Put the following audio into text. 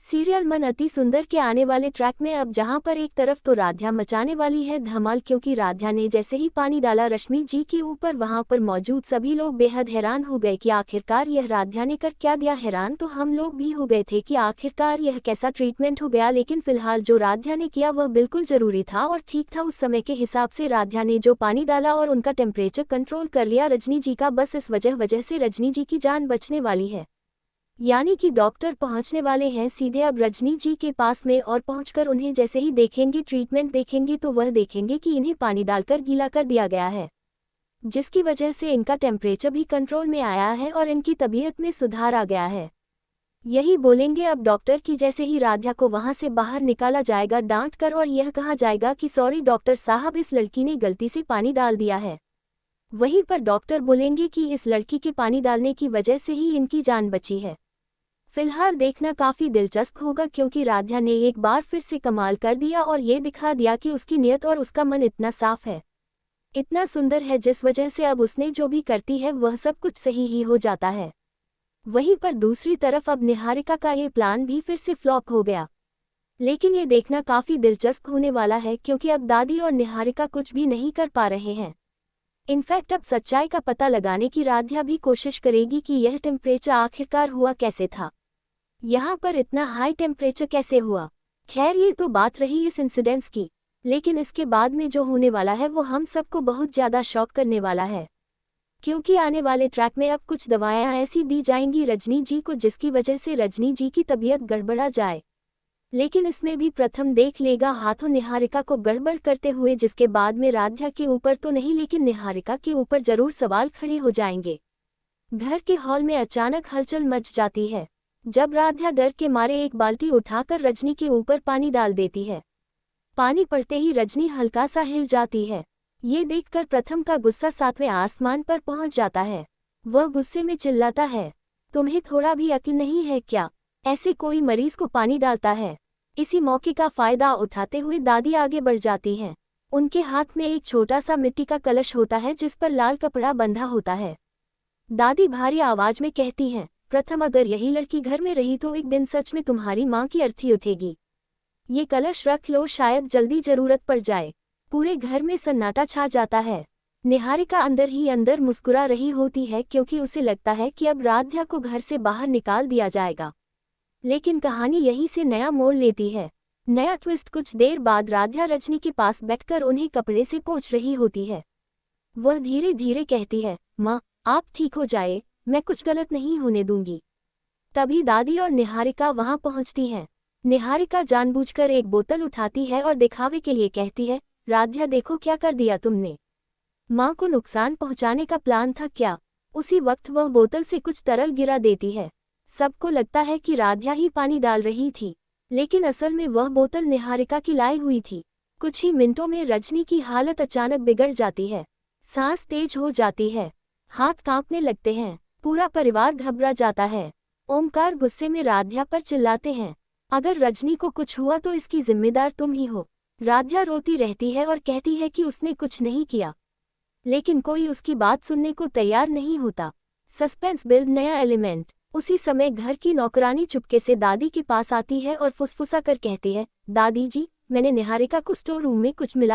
Serial मन अति सुंदर के आने वाले ट्रैक में अब जहां पर एक तरफ तो राध्या मचाने वाली है धमाल, क्योंकि राध्या ने जैसे ही पानी डाला रश्मि जी के ऊपर वहां पर मौजूद सभी लोग बेहद हैरान हो गए कि आखिरकार यह राध्या ने कर क्या दिया। हैरान तो हम लोग भी हो गए थे कि आखिरकार यह कैसा ट्रीटमेंट हो गया, लेकिन फिलहाल जो राध्या ने किया वह बिल्कुल जरूरी था और ठीक था। उस समय के हिसाब से राध्या ने जो पानी डाला और उनका टेम्परेचर कंट्रोल कर लिया रजनी जी का, बस इस वजह से रजनी जी की जान बचने वाली है। यानी कि डॉक्टर पहुंचने वाले हैं सीधे अब रजनी जी के पास में, और पहुंचकर उन्हें जैसे ही देखेंगे, ट्रीटमेंट देखेंगे, तो वह देखेंगे कि इन्हें पानी डालकर गीला कर दिया गया है, जिसकी वजह से इनका टेम्परेचर भी कंट्रोल में आया है और इनकी तबीयत में सुधार आ गया है। यही बोलेंगे अब डॉक्टर की जैसे ही राध्या को वहां से बाहर निकाला जाएगा डांट कर, और यह कहा जाएगा कि सॉरी डॉक्टर साहब, इस लड़की ने गलती से पानी डाल दिया है। वहीं पर डॉक्टर बोलेंगे कि इस लड़की के पानी डालने की वजह से ही इनकी जान बची है। फिलहाल देखना काफी दिलचस्प होगा, क्योंकि राध्या ने एक बार फिर से कमाल कर दिया और ये दिखा दिया कि उसकी नियत और उसका मन इतना साफ है, इतना सुंदर है, जिस वजह से अब उसने जो भी करती है वह सब कुछ सही ही हो जाता है। वहीं पर दूसरी तरफ अब निहारिका का ये प्लान भी फिर से फ्लॉप हो गया, लेकिन ये देखना काफी दिलचस्प होने वाला है, क्योंकि अब दादी और निहारिका कुछ भी नहीं कर पा रहे हैं। इनफैक्ट अब सच्चाई का पता लगाने की राध्या भी कोशिश करेगी कि यह टेम्परेचर आखिरकार हुआ कैसे था, यहाँ पर इतना हाई टेम्परेचर कैसे हुआ। खैर ये तो बात रही इस इंसिडेंट्स की, लेकिन इसके बाद में जो होने वाला है वो हम सबको बहुत ज़्यादा शॉक करने वाला है, क्योंकि आने वाले ट्रैक में अब कुछ दवाएं ऐसी दी जाएंगी रजनी जी को जिसकी वजह से रजनी जी की तबीयत गड़बड़ा जाए। लेकिन इसमें भी प्रथम देख लेगा हाथों निहारिका को गड़बड़ करते हुए, जिसके बाद में राध्या के ऊपर तो नहीं लेकिन निहारिका के ऊपर जरूर सवाल खड़े हो जाएंगे। घर के हॉल में अचानक हलचल मच जाती है जब राध्या डर के मारे एक बाल्टी उठाकर रजनी के ऊपर पानी डाल देती है। पानी पड़ते ही रजनी हल्का सा हिल जाती है। ये देखकर प्रथम का गुस्सा सातवें आसमान पर पहुंच जाता है। वह गुस्से में चिल्लाता है, तुम्हें थोड़ा भी अक्ल नहीं है क्या, ऐसे कोई मरीज को पानी डालता है। इसी मौके का फायदा उठाते हुए दादी आगे बढ़ जाती हैं। उनके हाथ में एक छोटा सा मिट्टी का कलश होता है जिस पर लाल कपड़ा बंधा होता है। दादी भारी आवाज में कहती हैं, प्रथम अगर यही लड़की घर में रही तो एक दिन सच में तुम्हारी माँ की अर्थी उठेगी। ये कलश रख लो, शायद जल्दी जरूरत पड़ जाए। पूरे घर में सन्नाटा छा जाता है। निहारिका अंदर ही अंदर मुस्कुरा रही होती है, क्योंकि उसे लगता है कि अब राध्या को घर से बाहर निकाल दिया जाएगा। लेकिन कहानी यहीं से नया मोड़ लेती है। नया ट्विस्ट। कुछ देर बाद राध्या रजनी के पास बैठकर उन्हें कपड़े से पोंछ रही होती है। वह धीरे धीरे कहती है, माँ आप ठीक हो जाए, मैं कुछ गलत नहीं होने दूंगी। तभी दादी और निहारिका वहां पहुंचती हैं। निहारिका जानबूझकर एक बोतल उठाती है और दिखावे के लिए कहती है, राध्या देखो क्या कर दिया तुमने, माँ को नुकसान पहुंचाने का प्लान था क्या। उसी वक्त वह बोतल से कुछ तरल गिरा देती है। सबको लगता है कि राध्या ही पानी डाल रही थी, लेकिन असल में वह बोतल निहारिका की लाई हुई थी। कुछ ही मिनटों में रजनी की हालत अचानक बिगड़ जाती है। सांस तेज हो जाती है, हाथ कांपने लगते हैं, पूरा परिवार घबरा जाता है। ओमकार गुस्से में राध्या पर चिल्लाते हैं, अगर रजनी को कुछ हुआ तो इसकी जिम्मेदार तुम ही हो। राध्या रोती रहती है और कहती है कि उसने कुछ नहीं किया, लेकिन कोई उसकी बात सुनने को तैयार नहीं होता। सस्पेंस बिल्ड नया एलिमेंट। उसी समय घर की नौकरानी चुपके से दादी के पास आती है और फुसफुसा कर कहती है, दादी जी मैंने निहारिका को स्टोर रूम में कुछ मिला